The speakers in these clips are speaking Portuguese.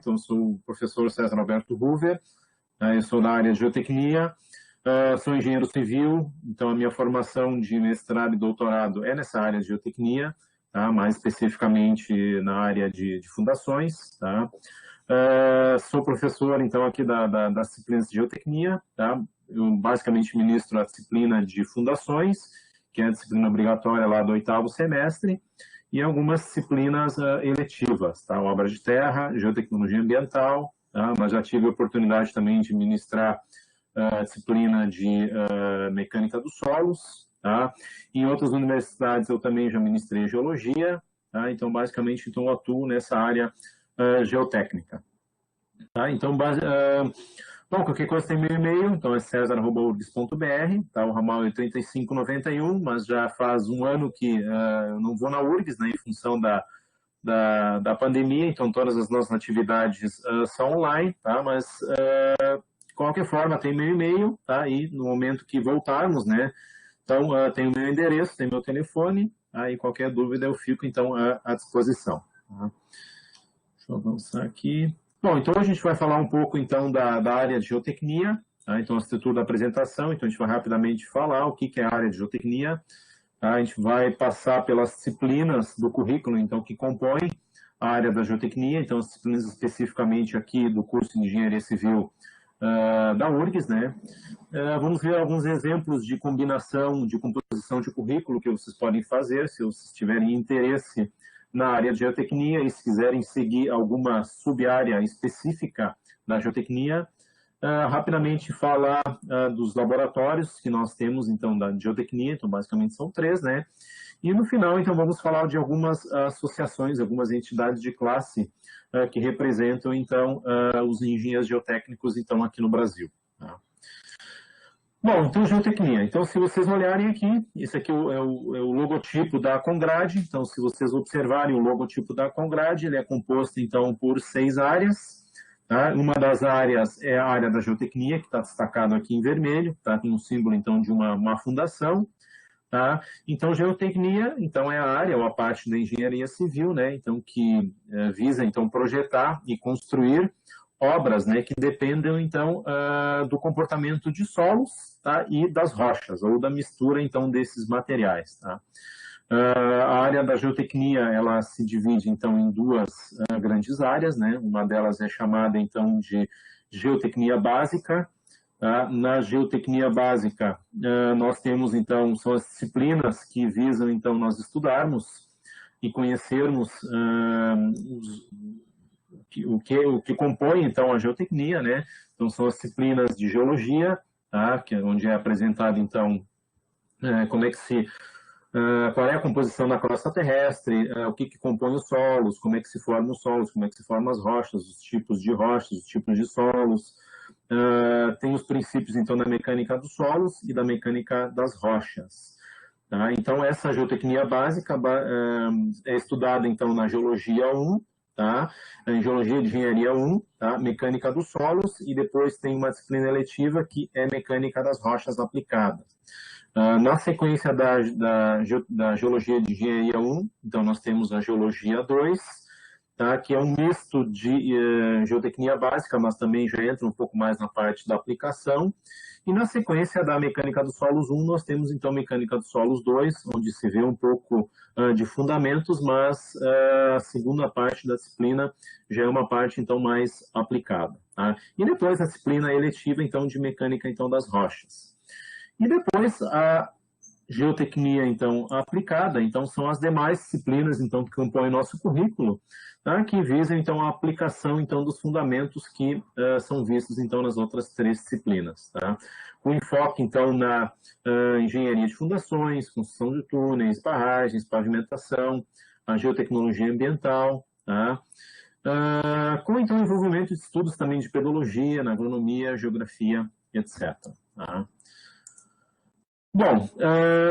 então eu sou o professor César Alberto Huver, eu sou da área de geotecnia, sou engenheiro civil, então a minha formação de mestrado e doutorado é nessa área de geotecnia, tá? Mais especificamente na área de fundações, tá? Sou professor, então, aqui das disciplinas de geotecnia, tá? Eu basicamente ministro a disciplina de fundações, que é a disciplina obrigatória lá do 8º semestre, e algumas disciplinas eletivas, tá? Obra de terra, geotecnologia ambiental, tá? Mas já tive a oportunidade também de ministrar a disciplina de mecânica dos solos, tá? Em outras universidades eu também já ministrei geologia, tá? Então, basicamente, então, eu atuo nessa área geotécnica. Tá? Então, bom, qualquer coisa tem meu e-mail, então é cesar@urgs.br, tá? O ramal é 3591, mas já faz um ano que eu não vou na URGS, né, em função da pandemia, então todas as nossas atividades são online, tá? Mas, de qualquer forma, tem meu e-mail, tá? E no momento que voltarmos, né, então tem o meu endereço, tem meu telefone, tá? E qualquer dúvida eu fico, então, à disposição. Tá? Deixa eu avançar aqui. Bom, então a gente vai falar um pouco, então, da área de geotecnia, tá? Então, a estrutura da apresentação, então a gente vai rapidamente falar o que é a área de geotecnia, tá? A gente vai passar pelas disciplinas do currículo, então, que compõem a área da geotecnia, então, as disciplinas especificamente aqui do curso de Engenharia Civil da URGS, né? Vamos ver alguns exemplos de combinação, de composição de currículo que vocês podem fazer, se vocês tiverem interesse na área de geotecnia e se quiserem seguir alguma sub-área específica da geotecnia. Rapidamente falar dos laboratórios que nós temos, então, da geotecnia, então, basicamente são 3, né? E no final, então, vamos falar de algumas associações, algumas entidades de classe que representam, então, os engenheiros geotécnicos, então, aqui no Brasil. Tá? Bom, então, geotecnia. Então, se vocês olharem aqui, esse aqui é o logotipo da Congrade. Então, se vocês observarem o logotipo da Congrade, ele é composto, então, por 6 áreas. Tá? Uma das áreas é a área da geotecnia, que está destacado aqui em vermelho. Tá? Tem um símbolo, então, de uma fundação. Tá? Então, geotecnia, então, é a área, ou a parte da engenharia civil, né? Então, que visa, então, projetar e construir obras, né, que dependem, então, do comportamento de solos, tá, e das rochas, ou da mistura, então, desses materiais. Tá. A área da geotecnia, ela se divide, então, em 2 grandes áreas, né, uma delas é chamada, então, de geotecnia básica. Tá. Na geotecnia básica, nós temos, então, são as disciplinas que visam, então, nós estudarmos e conhecermos o que compõe, então, a geotecnia, né? Então, são as disciplinas de geologia, tá? Onde é apresentado, então, como é que qual é a composição da crosta terrestre, o que compõe os solos, como é que se formam os solos, como é que se formam as rochas, os tipos de rochas, os tipos de solos. Tem os princípios, então, da mecânica dos solos e da mecânica das rochas. Tá? Então, essa geotecnia básica é estudada, então, na geologia 1, tá? Em geologia de engenharia 1, tá? Mecânica dos solos, e depois tem uma disciplina eletiva que é mecânica das rochas aplicadas. Na sequência da geologia de engenharia 1, então nós temos a geologia 2, tá? Que é um misto de geotecnia básica, mas também já entra um pouco mais na parte da aplicação. E na sequência da mecânica dos solos 1, nós temos então mecânica dos solos 2, onde se vê um pouco de fundamentos, mas a segunda parte da disciplina já é uma parte então mais aplicada. Tá? E depois a disciplina eletiva então de mecânica então das rochas. E depois a geotecnia então aplicada, então são as demais disciplinas então que compõem o nosso currículo, tá? Que visam então a aplicação então dos fundamentos que são vistos então nas outras 3 disciplinas, tá? Com enfoque então na engenharia de fundações, construção de túneis, barragens, pavimentação, a geotecnologia ambiental, tá? Com então envolvimento de estudos também de pedologia, na agronomia, geografia, etc. Tá? Bom,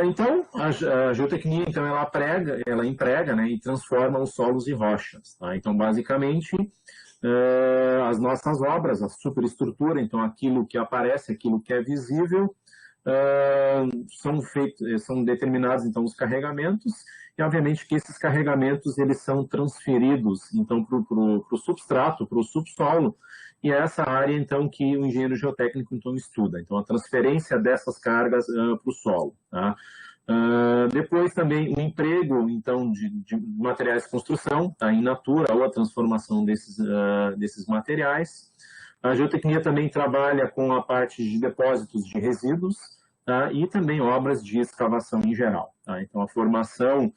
então, a geotecnia, então, ela emprega, né, e transforma os solos e rochas. Tá? Então, basicamente, as nossas obras, a superestrutura, então, aquilo que aparece, aquilo que é visível, são determinados então os carregamentos, e obviamente que esses carregamentos eles são transferidos então para o substrato, para o subsolo, e é essa área então que o engenheiro geotécnico então estuda, então a transferência dessas cargas para o solo, tá? Depois também o emprego então de materiais de construção, tá, in natura, ou a transformação desses materiais. A geotecnia também trabalha com a parte de depósitos de resíduos, tá, e também obras de escavação em geral, tá? Então a formação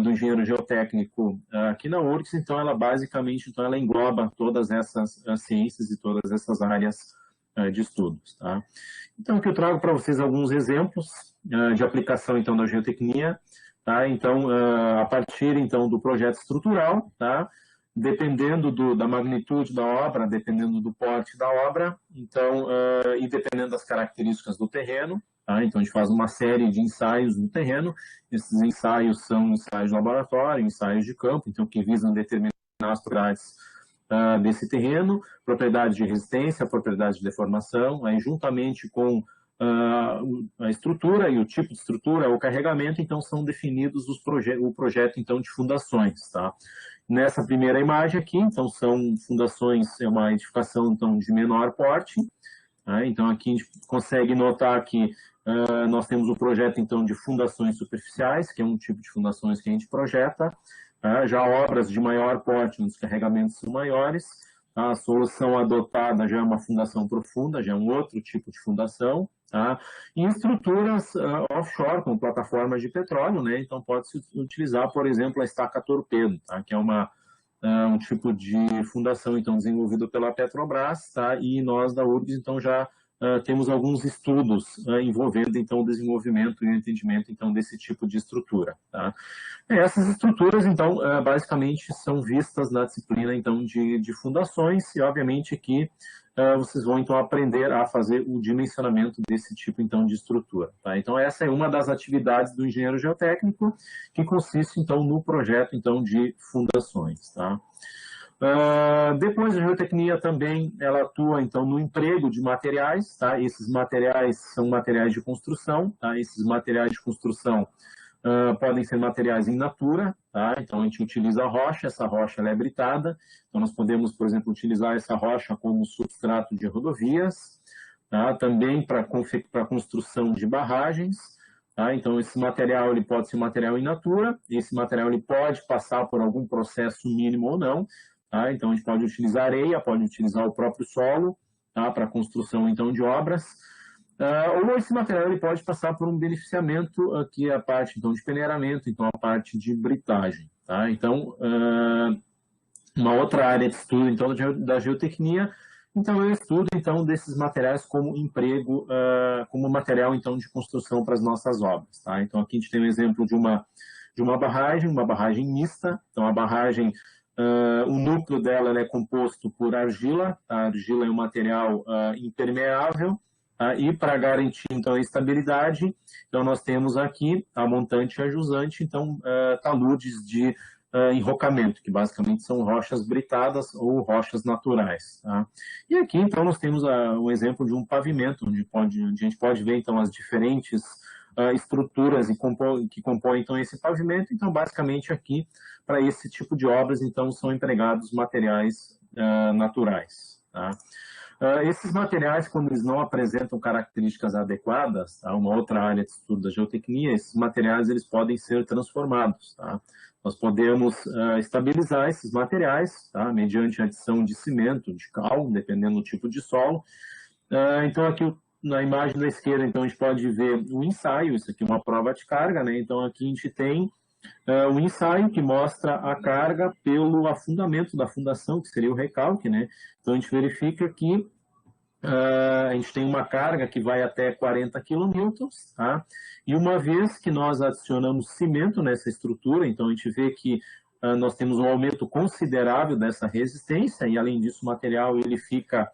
do engenheiro geotécnico aqui na URGS, então ela basicamente então, ela engloba todas essas ciências e todas essas áreas de estudos, tá? Então aqui eu trago para vocês alguns exemplos de aplicação então da geotecnia, tá? Então a partir então do projeto estrutural, tá? Dependendo da magnitude da obra, dependendo do porte da obra, então e dependendo das características do terreno, tá? Então a gente faz uma série de ensaios no terreno. Esses ensaios são ensaios de laboratório, ensaios de campo, então que visam determinar as propriedades desse terreno, propriedades de resistência, propriedades de deformação, aí juntamente com a estrutura e o tipo de estrutura, o carregamento, então são definidos o projeto então de fundações, tá? Nessa primeira imagem aqui, então são fundações, é uma edificação então de menor porte, tá? Então aqui a gente consegue notar que nós temos o projeto então de fundações superficiais, que é um tipo de fundações que a gente projeta. Já obras de maior porte, os carregamentos são maiores. A solução adotada já é uma fundação profunda, já é um outro tipo de fundação. Tá? E estruturas offshore, como plataformas de petróleo, né? Então pode-se utilizar, por exemplo, a estaca torpedo, tá? Que é um tipo de fundação então, desenvolvido pela Petrobras, tá? E nós da URGS então, já temos alguns estudos envolvendo então, o desenvolvimento e o entendimento então, desse tipo de estrutura. Tá? Essas estruturas, então, basicamente são vistas na disciplina então, de fundações, e obviamente que vocês vão então aprender a fazer o dimensionamento desse tipo então, de estrutura. Tá? Então, essa é uma das atividades do engenheiro geotécnico, que consiste então, no projeto então, de fundações. Tá? Depois a geotecnia também ela atua então no emprego de materiais, tá? Esses materiais são materiais de construção, tá? Esses materiais de construção podem ser materiais in natura, tá? Então a gente utiliza a rocha, essa rocha ela é britada, então nós podemos, por exemplo, utilizar essa rocha como substrato de rodovias, tá? Também para construção de barragens, tá? Então esse material ele pode ser material in natura, esse material ele pode passar por algum processo mínimo ou não. Tá? Então, a gente pode utilizar areia, pode utilizar o próprio solo, tá? Para a construção então, de obras. Ou esse material ele pode passar por um beneficiamento, que é a parte então, de peneiramento, então a parte de britagem. Tá? Então, uma outra área de estudo então, da geotecnia, então eu estudo então, desses materiais como emprego, como material então, de construção para as nossas obras. Tá? Então, aqui a gente tem um exemplo de uma barragem mista. Então, a barragem, o núcleo dela é composto por argila. A argila é um material impermeável, e para garantir então a estabilidade, então nós temos aqui a montante e a jusante, então taludes de enrocamento, que basicamente são rochas britadas ou rochas naturais. Tá? E aqui então nós temos um exemplo de um pavimento, onde a gente pode ver então as diferentes estruturas que compõem então esse pavimento. Então basicamente aqui para esse tipo de obras então são empregados materiais naturais. Tá? Esses materiais, quando eles não apresentam características adequadas, tá? Uma outra área de estudo da geotecnia, esses materiais eles podem ser transformados. Tá? Nós podemos estabilizar esses materiais, tá? Mediante a adição de cimento, de cal, dependendo do tipo de solo. Então aqui na imagem da esquerda, então a gente pode ver um ensaio, isso aqui é uma prova de carga, né? Então aqui a gente tem um ensaio que mostra a carga pelo afundamento da fundação, que seria o recalque, né? Então a gente verifica que a gente tem uma carga que vai até 40 kN, tá? E uma vez que nós adicionamos cimento nessa estrutura, então a gente vê que nós temos um aumento considerável dessa resistência, e além disso o material ele fica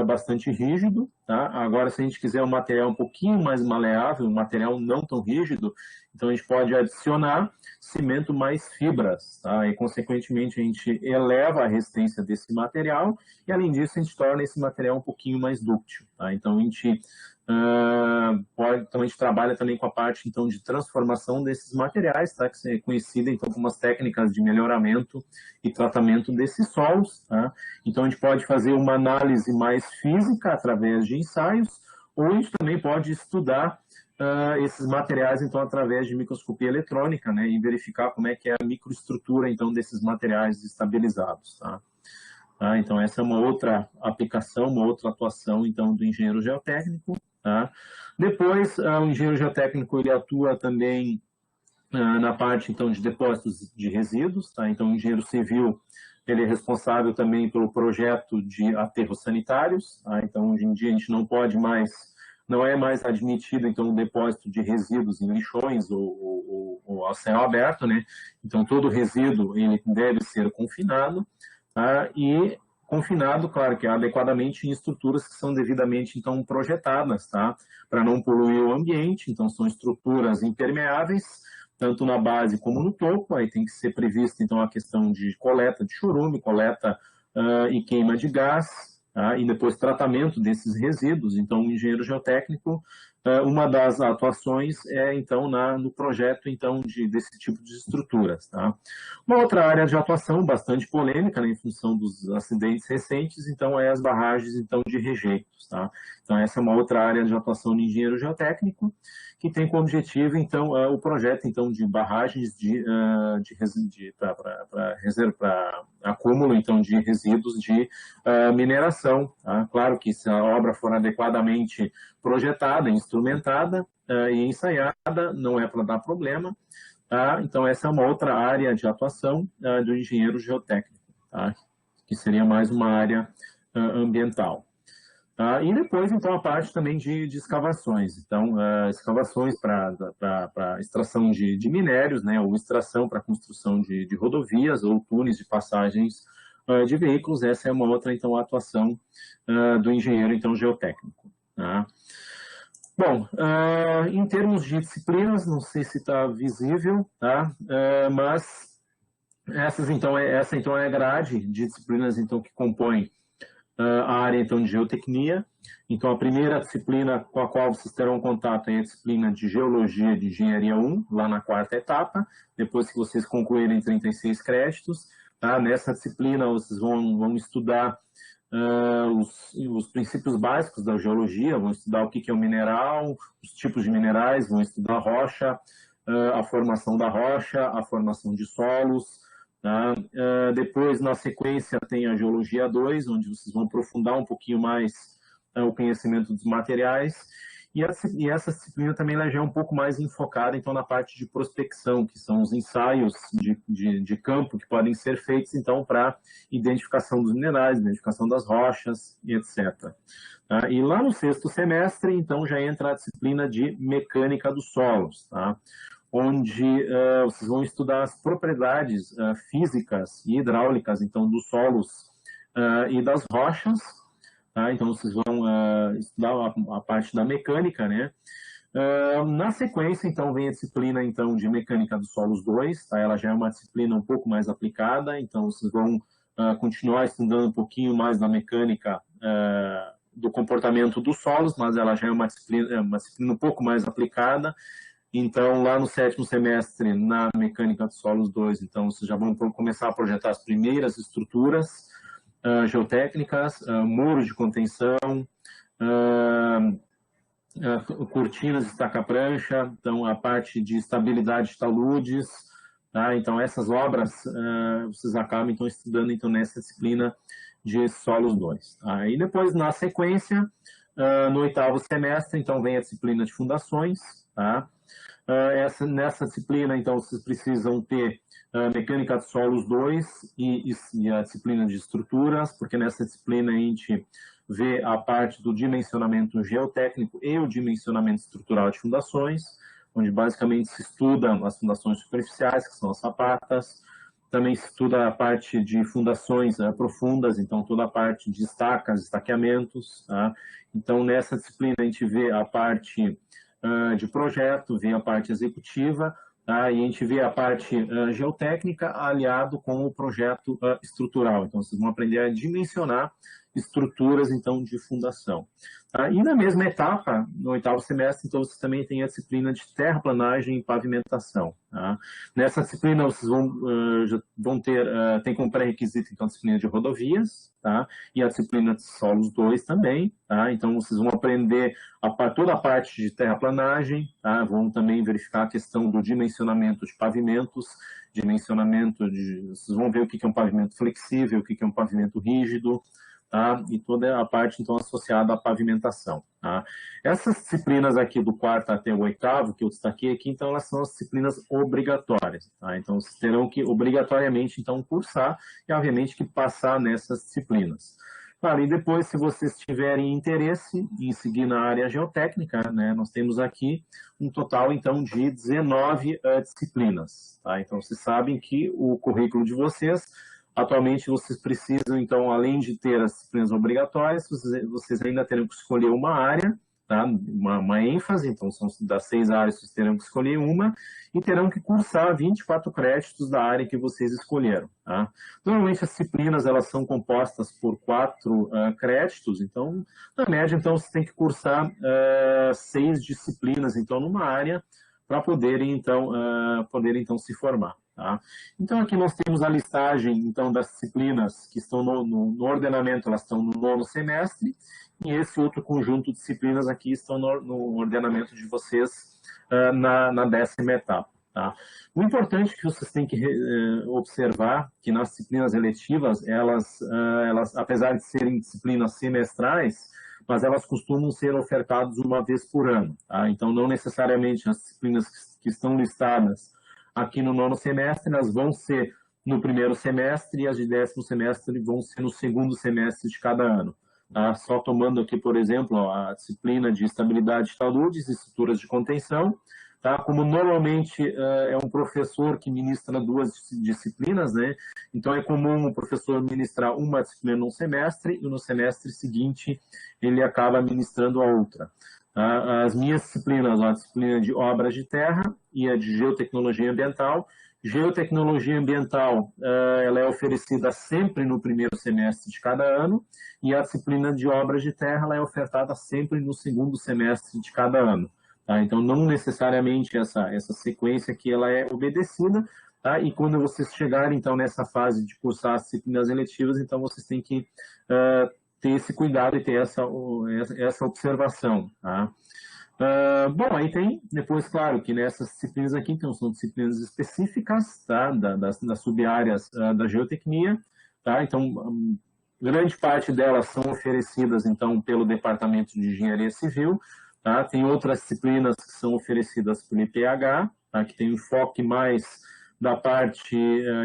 bastante rígido. Tá? Agora, se a gente quiser um material um pouquinho mais maleável, um material não tão rígido, então a gente pode adicionar cimento mais fibras, tá? E, consequentemente, a gente eleva a resistência desse material e, além disso, a gente torna esse material um pouquinho mais dúctil, tá? Então, a gente trabalha também com a parte, então, de transformação desses materiais, tá? Que é conhecida, então, como as técnicas de melhoramento e tratamento desses solos, tá? Então, a gente pode fazer uma análise mais física através de ensaios, ou a gente também pode estudar esses materiais, então, através de microscopia eletrônica, né, e verificar como é que é a microestrutura, então, desses materiais estabilizados, tá? Então, essa é uma outra aplicação, uma outra atuação, então, do engenheiro geotécnico, tá? Depois, o engenheiro geotécnico, ele atua também na parte, então, de depósitos de resíduos, tá? Então, o engenheiro civil, ele é responsável também pelo projeto de aterros sanitários, tá? Então, hoje em dia, a gente não é mais admitido, então, o depósito de resíduos em lixões ou ao céu aberto, né? Então, todo resíduo, ele deve ser confinado, tá? E confinado, claro, que é adequadamente em estruturas que são devidamente, então, projetadas, tá? Para não poluir o ambiente, então, são estruturas impermeáveis, tanto na base como no topo. Aí tem que ser prevista, então, a questão de coleta de churume, coleta e queima de gás, tá? E depois tratamento desses resíduos. Então, o engenheiro geotécnico, uma das atuações é, então, no projeto, então, desse tipo de estruturas, tá? Uma outra área de atuação bastante polêmica, né, em função dos acidentes recentes, então, é as barragens, então, de rejeitos, tá? Então, essa é uma outra área de atuação do engenheiro geotécnico, que tem como objetivo, então, o projeto, então, de barragens para acúmulo, então, de resíduos de mineração, tá? Claro que se a obra for adequadamente projetada, instrumentada e ensaiada, não é para dar problema, tá? Então, essa é uma outra área de atuação do engenheiro geotécnico, tá? Que seria mais uma área ambiental. E depois, então, a parte também de escavações. Então, escavações para extração de minérios, né, ou extração para construção de rodovias ou túneis de passagens de veículos. Essa é uma outra, então, atuação do engenheiro, então, geotécnico. Tá? Bom, em termos de disciplinas, não sei se está visível, tá? Mas essa, então, é a grade de disciplinas, então, que compõem a área, então, de geotecnia. Então, a primeira disciplina com a qual vocês terão contato é a disciplina de Geologia de Engenharia 1, lá na quarta etapa, depois que vocês concluírem 36 créditos. Tá? Nessa disciplina, vocês vão estudar os princípios básicos da geologia, vão estudar o que é o mineral, os tipos de minerais, vão estudar a rocha, a formação da rocha, a formação de solos. Tá? Depois, na sequência, tem a Geologia 2, onde vocês vão aprofundar um pouquinho mais o conhecimento dos materiais. E essa disciplina também ela já é um pouco mais enfocada, então, na parte de prospecção, que são os ensaios de campo que podem ser feitos, então, para identificação dos minerais, identificação das rochas e etc. Tá? E lá no sexto semestre, então, já entra a disciplina de Mecânica dos Solos, tá? Onde vocês vão estudar as propriedades físicas e hidráulicas, então, dos solos e das rochas. Tá? Então, vocês vão estudar a parte da mecânica, né? Na sequência, então, vem a disciplina, então, de Mecânica dos Solos 2, tá? Ela já é uma disciplina um pouco mais aplicada, então, vocês vão continuar estudando um pouquinho mais da mecânica do comportamento dos solos, mas ela já é uma disciplina um pouco mais aplicada. Então, lá no sétimo semestre, na Mecânica dos Solos 2, então, vocês já vão começar a projetar as primeiras estruturas geotécnicas, muros de contenção, cortinas de estaca-prancha, então, a parte de estabilidade de taludes, tá? Então, essas obras vocês acabam, então, estudando, então, nessa disciplina de Solos 2. Tá? E depois, na sequência, no oitavo semestre, então, vem a disciplina de Fundações, tá? Nessa disciplina, então, vocês precisam ter Mecânica de Solos 2 e a disciplina de Estruturas, porque nessa disciplina a gente vê a parte do dimensionamento geotécnico e o dimensionamento estrutural de fundações, onde basicamente se estuda as fundações superficiais, que são as sapatas, também se estuda a parte de fundações profundas, então toda a parte de estacas, estaqueamentos, tá? Então, nessa disciplina a gente vê a parte de projeto, vem a parte executiva, tá? E a gente vê a parte geotécnica aliado com o projeto estrutural. Então, vocês vão aprender a dimensionar estruturas, então, de fundação. Tá? E na mesma etapa, no 8º semestre, então, vocês também têm a disciplina de terraplanagem e pavimentação. Tá? Nessa disciplina, vocês vão ter, tem como pré-requisito, então, a disciplina de rodovias, tá? E a disciplina de solos 2 também, tá? Então, vocês vão aprender toda a parte de terraplanagem, tá? Vão também verificar a questão do dimensionamento de pavimentos, vocês vão ver o que é um pavimento flexível, o que é um pavimento rígido, tá? E toda a parte, então, associada à pavimentação. Tá? Essas disciplinas aqui do 4º até o 8º, que eu destaquei aqui, então, elas são as disciplinas obrigatórias. Tá? Então, vocês terão que, obrigatoriamente, então, cursar e, obviamente, que passar nessas disciplinas. Claro, e depois, se vocês tiverem interesse em seguir na área geotécnica, né, nós temos aqui um total, então, de 19 disciplinas. Tá? Então, vocês sabem que o currículo de vocês, atualmente, vocês precisam, então, além de ter as disciplinas obrigatórias, vocês ainda terão que escolher uma área, tá? uma ênfase, então, são das 6 áreas, vocês terão que escolher uma, e terão que cursar 24 créditos da área que vocês escolheram. Tá? Normalmente, as disciplinas, elas são compostas por 4 créditos, então, na média, então, você tem que cursar 6 disciplinas, então, numa área, para poderem, então, se formar. Tá? Então, aqui nós temos a listagem, então, das disciplinas que estão no ordenamento, elas estão no 9º semestre, e esse outro conjunto de disciplinas aqui estão no ordenamento de vocês na 10ª etapa. Tá? O importante que vocês têm que observar que nas disciplinas eletivas, elas, apesar de serem disciplinas semestrais, mas elas costumam ser ofertadas uma vez por ano. Tá? Então, não necessariamente as disciplinas que estão listadas aqui no 9º semestre, elas vão ser no 1º semestre e as de 10º semestre vão ser no 2º semestre de cada ano. Tá? Só tomando aqui, por exemplo, a disciplina de estabilidade de taludes e estruturas de contenção, tá? Como normalmente é um professor que ministra 2 disciplinas, né? Então é comum o professor ministrar uma disciplina no semestre e no semestre seguinte ele acaba ministrando a outra. As minhas disciplinas, a disciplina de obras de terra e a de geotecnologia ambiental. Geotecnologia ambiental, ela é oferecida sempre no 1º semestre de cada ano, e a disciplina de obras de terra ela é ofertada sempre no 2º semestre de cada ano. Tá? Então, não necessariamente essa sequência aqui ela é obedecida, tá? E quando vocês chegarem, então, nessa fase de cursar as disciplinas eletivas, então, vocês têm que ter esse cuidado e ter essa observação. Tá? Bom, aí tem, depois, claro, que nessas disciplinas aqui, então, são disciplinas específicas, tá? das sub-áreas da geotecnia, tá? Então, grande parte delas são oferecidas, então, pelo Departamento de Engenharia Civil, tá? Tem outras disciplinas que são oferecidas pelo IPH, tá? Que tem um enfoque mais da parte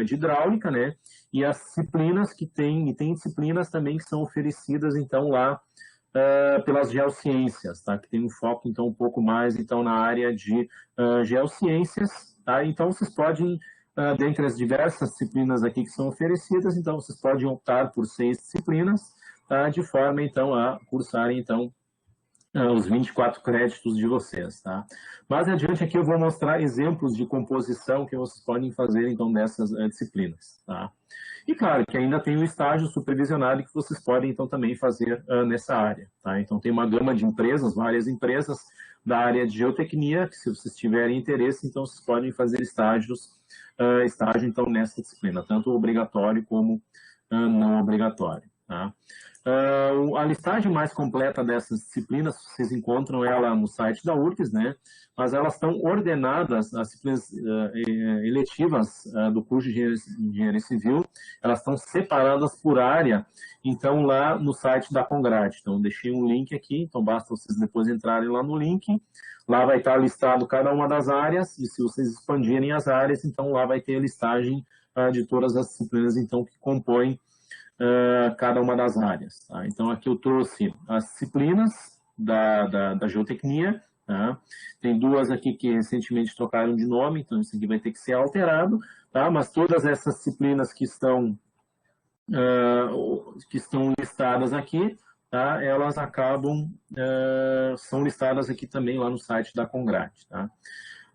de hidráulica, né? E as disciplinas que tem disciplinas também que são oferecidas, então, lá pelas geociências, tá? Que tem um foco, então, um pouco mais, então, na área de geociências, tá? Então, vocês podem, dentre as diversas disciplinas aqui que são oferecidas, então, vocês podem optar por 6 disciplinas, tá? De forma, então, a cursarem, então, os 24 créditos de vocês, tá? Mais adiante aqui eu vou mostrar exemplos de composição que vocês podem fazer, então, dessas disciplinas, tá? E, claro, que ainda tem o estágio supervisionado que vocês podem, então, também fazer nessa área, tá? Então, tem uma gama de empresas, várias empresas da área de geotecnia, que se vocês tiverem interesse, então, vocês podem fazer estágio, então, nessa disciplina, tanto obrigatório como não obrigatório, tá? A listagem mais completa dessas disciplinas, vocês encontram ela no site da URGS, né? Mas elas estão ordenadas, as disciplinas eletivas do curso de Engenharia Civil, elas estão separadas por área, então lá no site da Congrade. Então deixei um link aqui, então basta vocês depois entrarem lá no link, lá vai estar listado cada uma das áreas, e se vocês expandirem as áreas, então lá vai ter a listagem de todas as disciplinas, então, que compõem cada uma das áreas. Tá? Então, aqui eu trouxe as disciplinas da geotecnia, tá? Tem 2 aqui que recentemente trocaram de nome, então isso aqui vai ter que ser alterado, tá? Mas todas essas disciplinas que estão listadas aqui, tá? Elas acabam, são listadas aqui também lá no site da Congrade. Tá?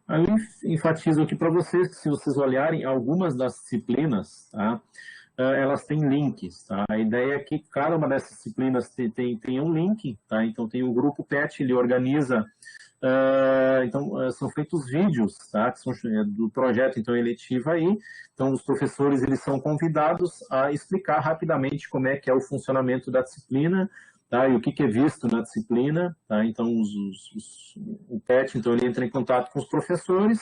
Aí eu enfatizo aqui para vocês que, se vocês olharem algumas das disciplinas, tá, elas têm links. Tá? A ideia é que cada uma dessas disciplinas tem um link. Tá? Então, tem o grupo PET, ele organiza. Então, são feitos vídeos, tá? Que são do projeto então eletivo aí. Então, os professores eles são convidados a explicar rapidamente como é que é o funcionamento da disciplina, tá? E o que é visto na disciplina, tá? Então, o PET então ele entra em contato com os professores,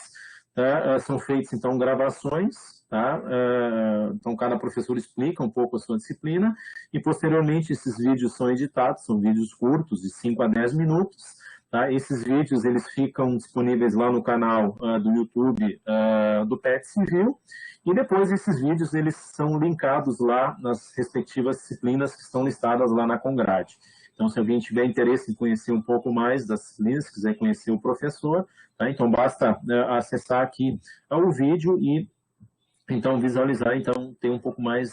tá? São feitas então gravações, tá? Então, cada professor explica um pouco a sua disciplina e posteriormente esses vídeos são editados, são vídeos curtos de 5 a 10 minutos. Tá? Esses vídeos eles ficam disponíveis lá no canal do YouTube do PET Civil, e depois esses vídeos eles são linkados lá nas respectivas disciplinas que estão listadas lá na Congrade. Então, se alguém tiver interesse em conhecer um pouco mais das disciplinas, quiser conhecer o professor, tá? Então basta acessar aqui o vídeo e então visualizar, então ter um pouco mais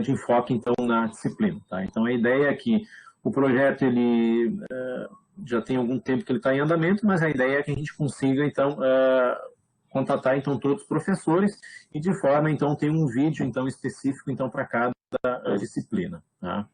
de enfoque então na disciplina. Tá? Então a ideia é que o projeto ele já tem algum tempo que ele está em andamento, mas a ideia é que a gente consiga, então, contatar, então, todos os professores e, de forma, então, ter um vídeo, então, específico, então, para cada disciplina, tá?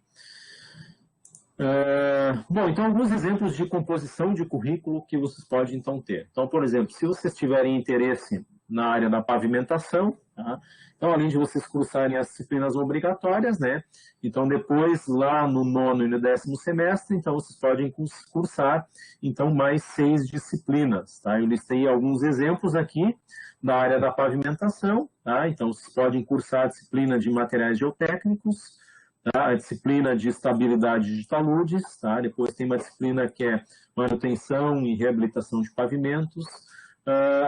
Bom, então, alguns exemplos de composição de currículo que vocês podem, então, ter. Então, por exemplo, se vocês tiverem interesse na área da pavimentação, tá? Então, além de vocês cursarem as disciplinas obrigatórias, né? Então, depois, lá no 9º e no 10º semestre, então, vocês podem cursar, então, mais 6 disciplinas, tá? Eu listei alguns exemplos aqui da área da pavimentação, tá? Então, vocês podem cursar a disciplina de materiais geotécnicos, tá? A disciplina de estabilidade de taludes, tá? Depois tem uma disciplina que é manutenção e reabilitação de pavimentos,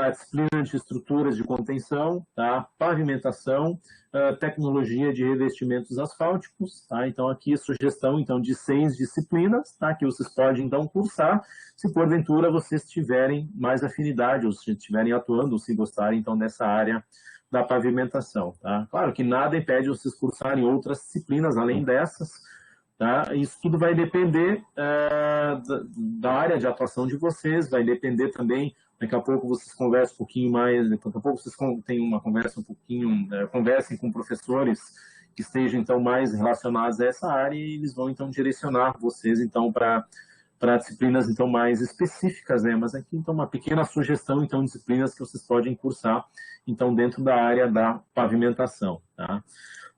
a disciplina de estruturas de contenção, tá? Pavimentação, tecnologia de revestimentos asfálticos, tá? Então aqui sugestão então de 6 disciplinas, tá? Que vocês podem então cursar, se porventura vocês tiverem mais afinidade, ou se estiverem atuando, ou se gostarem então dessa área da pavimentação, tá? Claro que nada impede vocês cursarem outras disciplinas além dessas, tá? Isso tudo vai depender da área de atuação de vocês, vai depender também. Daqui a pouco vocês conversam um pouquinho mais, daqui a pouco vocês têm uma conversa um pouquinho, conversem com professores que estejam então mais relacionados a essa área e eles vão então direcionar vocês então para disciplinas então mais específicas, né? Mas aqui então uma pequena sugestão então de disciplinas que vocês podem cursar então dentro da área da pavimentação, tá?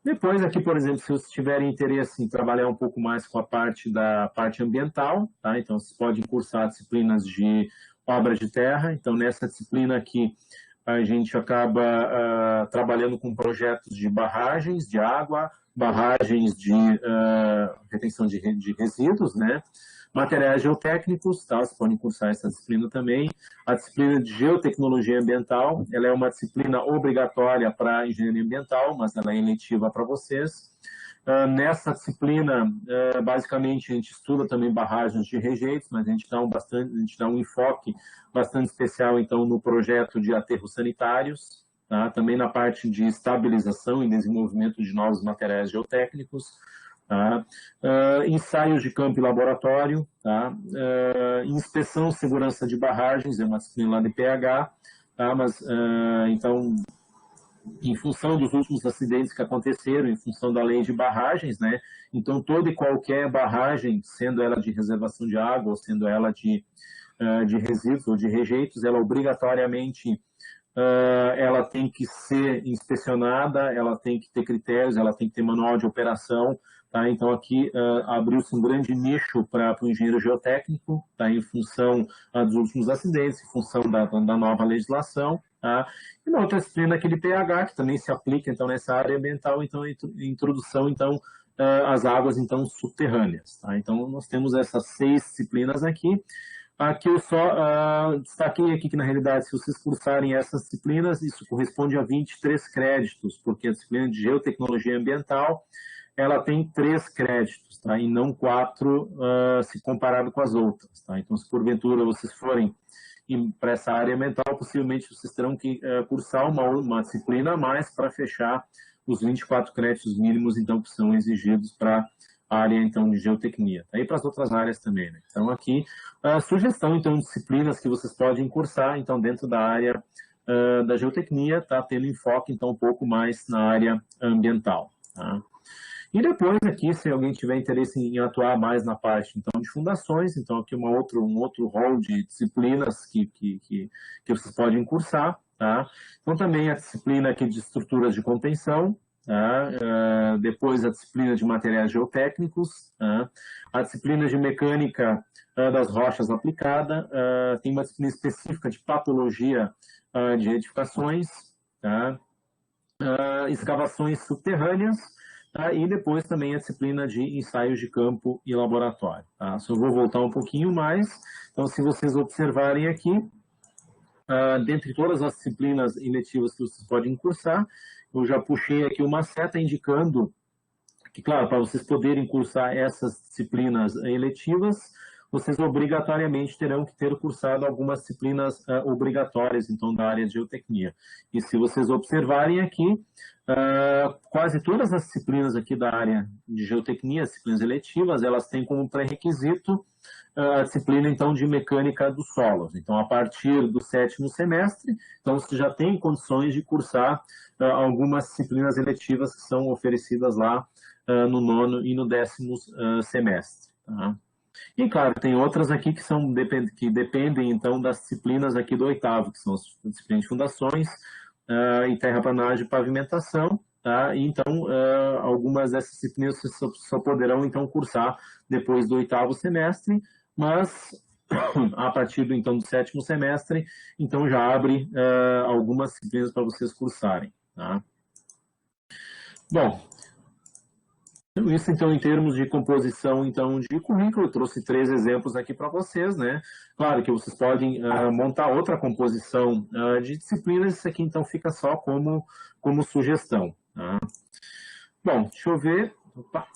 Depois aqui, por exemplo, se vocês tiverem interesse em trabalhar um pouco mais com a parte da parte ambiental, tá? Então vocês podem cursar disciplinas de obra de terra. Então nessa disciplina aqui a gente acaba trabalhando com projetos de barragens de água, barragens de retenção de resíduos, né? Materiais geotécnicos, tá? Vocês podem cursar essa disciplina também. A disciplina de geotecnologia ambiental, ela é uma disciplina obrigatória para engenharia ambiental, mas ela é eletiva para vocês. Nessa disciplina, basicamente, a gente estuda também barragens de rejeitos, mas a gente dá um enfoque bastante especial, então, no projeto de aterros sanitários, tá? Também na parte de estabilização e desenvolvimento de novos materiais geotécnicos, tá? Ensaios de campo e laboratório, tá? Inspeção e segurança de barragens, é uma disciplina lá de pH, tá? Mas, então, em função dos últimos acidentes que aconteceram, em função da lei de barragens, né? Então, toda e qualquer barragem, sendo ela de reservação de água, ou sendo ela de resíduos ou de rejeitos, ela obrigatoriamente ela tem que ser inspecionada, ela tem que ter critérios, ela tem que ter manual de operação, tá? Então aqui abriu-se um grande nicho para o engenheiro geotécnico, tá? Em função dos últimos acidentes, em função da nova legislação, tá? E uma outra disciplina aqui de pH, que também se aplica então nessa área ambiental, então introdução então às águas então subterrâneas, tá? Então nós temos essas 6 disciplinas aqui. Aqui eu só destaquei aqui que, na realidade, se vocês cursarem essas disciplinas, isso corresponde a 23 créditos, porque a disciplina de geotecnologia ambiental, ela tem 3 créditos, tá? E não 4 se comparado com as outras, tá? Então, se porventura vocês forem para essa área ambiental, possivelmente vocês terão que cursar uma disciplina a mais para fechar os 24 créditos mínimos, então, que são exigidos para área, então, de geotecnia. Tá? E para as outras áreas também, né? Então, aqui, a sugestão, então, de disciplinas que vocês podem cursar, então, dentro da área da geotecnia, tá? Tendo enfoque, então, um pouco mais na área ambiental, tá? E depois aqui, se alguém tiver interesse em atuar mais na parte então, de fundações, então aqui um outro rol de disciplinas que vocês podem cursar, tá? Então também a disciplina aqui de estruturas de contenção, tá? Depois a disciplina de materiais geotécnicos, tá? A disciplina de mecânica das rochas aplicada, tem uma disciplina específica de patologia de edificações, tá? Escavações subterrâneas, tá? E depois também a disciplina de ensaios de campo e laboratório. Tá? Só vou voltar um pouquinho mais. Então, se vocês observarem aqui, dentre todas as disciplinas eletivas que vocês podem cursar, eu já puxei aqui uma seta indicando que, claro, para vocês poderem cursar essas disciplinas eletivas, vocês obrigatoriamente terão que ter cursado algumas disciplinas obrigatórias, então, da área de geotecnia. E se vocês observarem aqui, quase todas as disciplinas aqui da área de geotecnia, as disciplinas eletivas, elas têm como pré-requisito a disciplina, então, de mecânica dos solos. Então, a partir do 7º semestre, então, você já tem condições de cursar algumas disciplinas eletivas que são oferecidas lá no 9º e no 10º semestre. Tá? E, claro, tem outras aqui que dependem, então, das disciplinas aqui do 8º, que são as disciplinas de fundações e terraplanagem e pavimentação, tá? E, então, algumas dessas disciplinas só poderão, então, cursar depois do 8º semestre, mas a partir então, do 7º semestre, então, já abre algumas disciplinas para vocês cursarem, tá? Bom, isso, então, em termos de composição, então, de currículo, eu trouxe 3 exemplos aqui para vocês, né? Claro que vocês podem montar outra composição de disciplinas, isso aqui, então, fica só como sugestão, tá? Bom, deixa eu ver. Opa.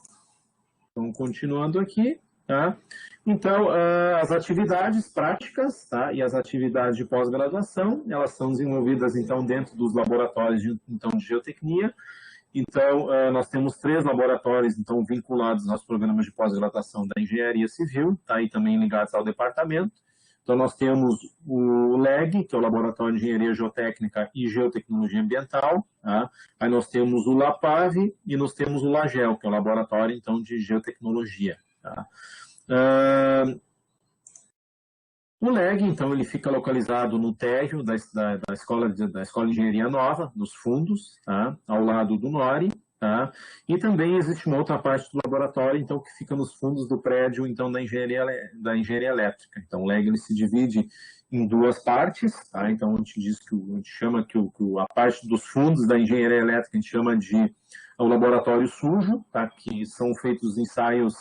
Então, continuando aqui, tá? Então, as atividades práticas, tá? E as atividades de pós-graduação, elas são desenvolvidas, então, dentro dos laboratórios de geotecnia. Então, nós temos 3 laboratórios, então, vinculados aos programas de pós-graduação da engenharia civil, tá? E também ligados ao departamento. Então, nós temos o LEG, que é o Laboratório de Engenharia Geotécnica e Geotecnologia Ambiental, tá? Aí nós temos o LAPAV e nós temos o LAGEL, que é o Laboratório, então, de Geotecnologia, tá? O LEG, então, ele fica localizado no térreo da Escola de Engenharia Nova, nos fundos, tá? Ao lado do NORI, tá? E também existe uma outra parte do laboratório, então, que fica nos fundos do prédio, então, da engenharia elétrica. Então, o LEG, ele se divide em 2 partes, tá? Então, a gente chama que a parte dos fundos da engenharia elétrica, a gente chama de o laboratório sujo, tá? Que são feitos ensaios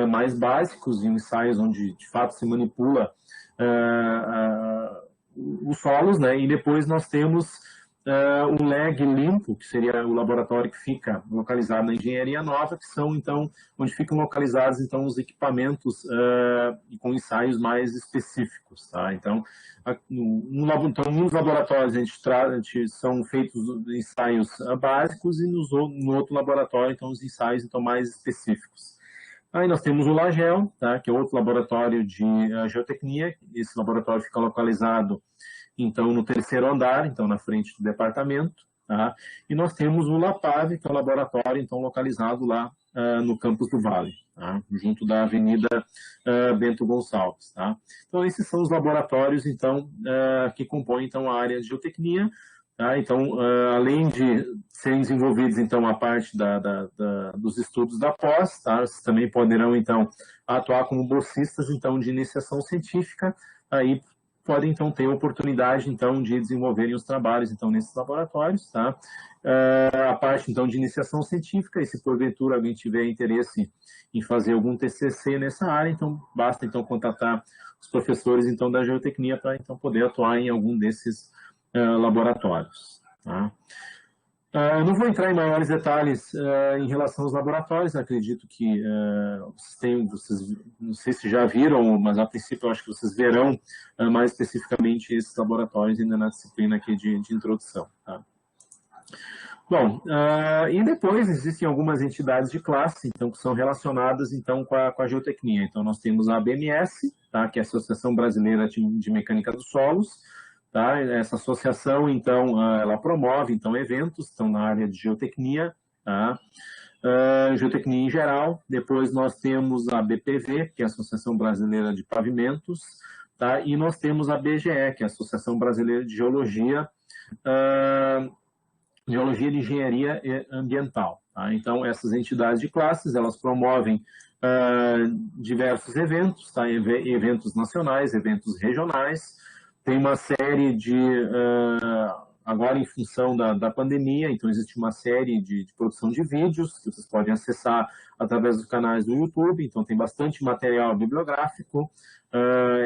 mais básicos, e ensaios onde, de fato, se manipula os solos, né? E depois nós temos o LEG limpo, que seria o laboratório que fica localizado na Engenharia Nova, que são, então, onde ficam localizados, então, os equipamentos com ensaios mais específicos, tá? Então, nos laboratórios são feitos ensaios básicos e no outro laboratório, então, os ensaios, então, mais específicos. Aí nós temos o LAGEL, tá, que é outro laboratório de geotecnia. Esse laboratório fica localizado, então, no 3º andar, então, na frente do departamento. Tá? E nós temos o LAPAV, que é o laboratório, então, localizado lá no campus do Vale, tá? Junto da Avenida Bento Gonçalves. Tá? Então, esses são os laboratórios, então, que compõem, então, a área de geotecnia. Tá? Então, além de serem desenvolvidos, então, a parte dos estudos da pós, tá? Vocês também poderão, então, atuar como bolsistas, então, de iniciação científica, aí podem, então, ter a oportunidade, então, de desenvolverem os trabalhos, então, nesses laboratórios, tá? A parte, então, de iniciação científica, e se porventura alguém tiver interesse em fazer algum TCC nessa área, então, basta, então, contatar os professores, então, da geotecnia para, então, poder atuar em algum desses laboratórios. Tá? Eu não vou entrar em maiores detalhes em relação aos laboratórios, acredito que vocês não sei se já viram, mas a princípio eu acho que vocês verão mais especificamente esses laboratórios ainda na disciplina aqui de introdução. Tá? Bom, e depois existem algumas entidades de classe, então, que são relacionadas, então, com a geotecnia. Então, nós temos a ABMS, tá, que é a Associação Brasileira de Mecânica dos Solos, tá? Essa associação, então, ela promove, então, eventos, estão na área de geotecnia, tá? Geotecnia em geral. Depois nós temos a BPV, que é a Associação Brasileira de Pavimentos, tá? E nós temos a BGE, que é a Associação Brasileira de Geologia, Geologia de Engenharia Ambiental. Tá? Então, essas entidades de classes, elas promovem diversos eventos, tá? Eventos nacionais, eventos regionais. Tem uma série de, agora em função da pandemia, então existe uma série de produção de vídeos que vocês podem acessar através dos canais do YouTube, então tem bastante material bibliográfico.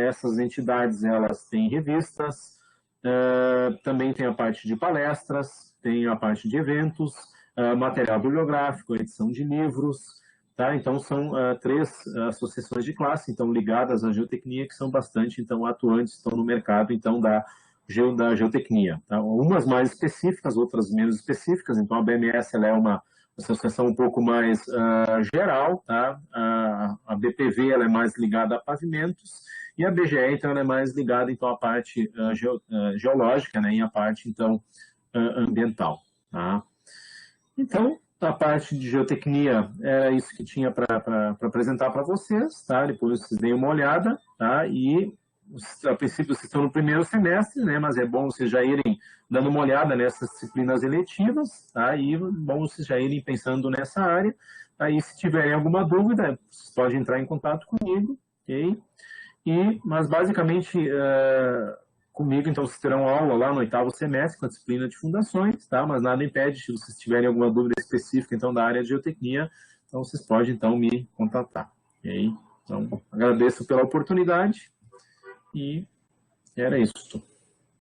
Essas entidades, elas têm revistas, também tem a parte de palestras, tem a parte de eventos, material bibliográfico, edição de livros, tá? Então são três associações de classe, então ligadas à geotecnia, que são bastante então atuantes, estão no mercado então da geotecnia, tá? Umas mais específicas, outras menos específicas. Então a BMS ela é uma associação um pouco mais geral, tá? A BPV ela é mais ligada a pavimentos, e a BGE, então, ela é mais ligada, então, à parte geológica, né, e à parte, então, ambiental, tá? Então, a parte de geotecnia era isso que tinha para apresentar para vocês, tá? Depois vocês deem uma olhada, tá? E, a princípio, vocês estão no primeiro semestre, né? Mas é bom vocês já irem dando uma olhada nessas disciplinas eletivas, tá? E bom vocês já irem pensando nessa área. Aí, se tiverem alguma dúvida, vocês podem entrar em contato comigo, ok? Mas basicamente comigo, então vocês terão aula lá no 8º semestre com a disciplina de fundações, tá? Mas nada impede, se vocês tiverem alguma dúvida específica então da área de geotecnia, então vocês podem então me contatar, ok? Então agradeço pela oportunidade e era isso.